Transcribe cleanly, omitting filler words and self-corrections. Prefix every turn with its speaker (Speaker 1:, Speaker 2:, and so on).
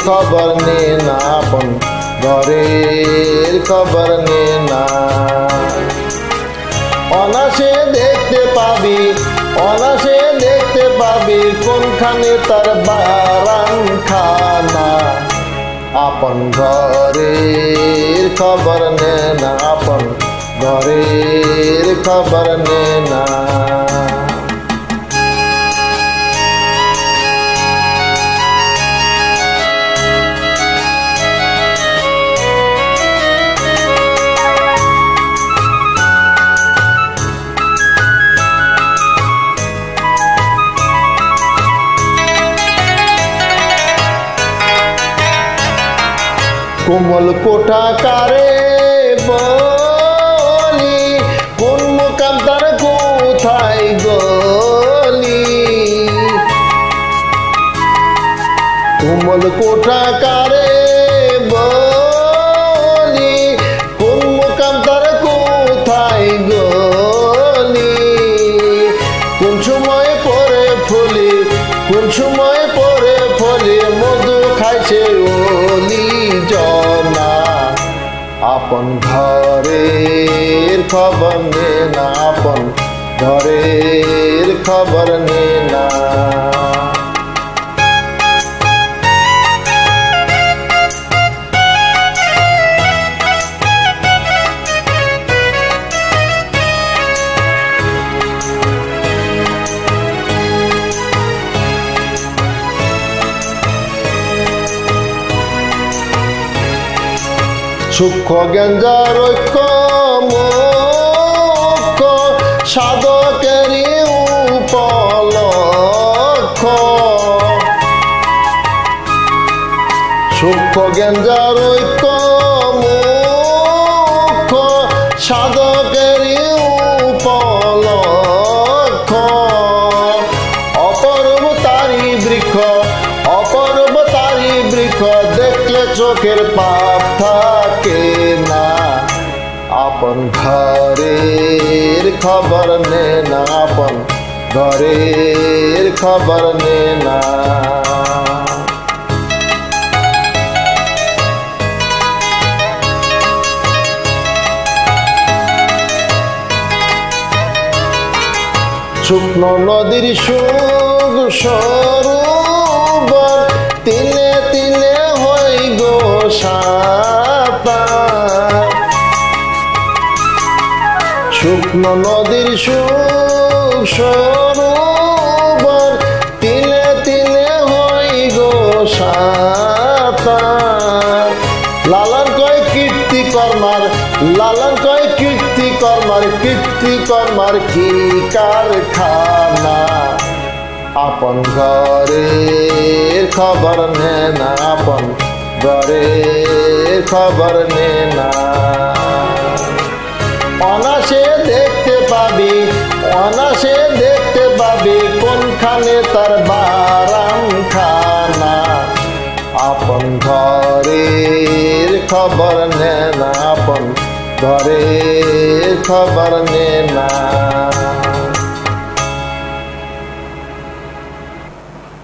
Speaker 1: খবর নে না, আপন ঘরের খবর নে না। অনাসে দেখতে পাবি, অনাসে দেখতে পাবি কোনখানে তার বারাম খানা। আপন ঘরের খবর নে না, আপন ঘরের খবর নে না। কোমল কোঠা কারে বলি, কোন মুকাম তার কোথায় গলি। কোমল কোঠা কারে বলি, কোন মুকাম তার কোথায় গলি। কোন সময় পরে ফলি, কোন সময় পরে ফলি, মধু খাইছে ওলি জনা। আপন ঘরের খবর নে না, আপন ঘরের খবর নে না। সূক্ষ্ম জ্ঞানজার ঐক্য মুখ্য, সাধকেরই উপলক্ষ। সূক্ষ্ম জ্ঞানজার ঐক্য মুখ্য, সাধকেরই উপলক্ষ। অপূর্ব তারি বৃক্ষ, অপূর্ব তারি বৃক্ষ, দেখলে চোখের পাপ থাকে না। আপন ঘরের খবর নে না, আপন ঘরের খবর নে না। শুকনো নদীর সুখ সরোবর, তিলে তিলে হই গো সাঁতার। শুকনো নদীর সুখ সরোবর, তিলে তিলে হই গো সাঁতার। লালন কয় কীর্তি কর্মার, লালন কয় কীর্তি কর্মার, কীর্তি কর্মার কি কারখানা। আপন ঘরের খবর নে না, আপন ঘরের খবর নে না। অনাসে দেখতে পাবি, অনাসে দেখতে পাবি কোনখানে তার বারাম খানা। আপন ঘরের খবর নে না, আপন ঘরের খবর নে না।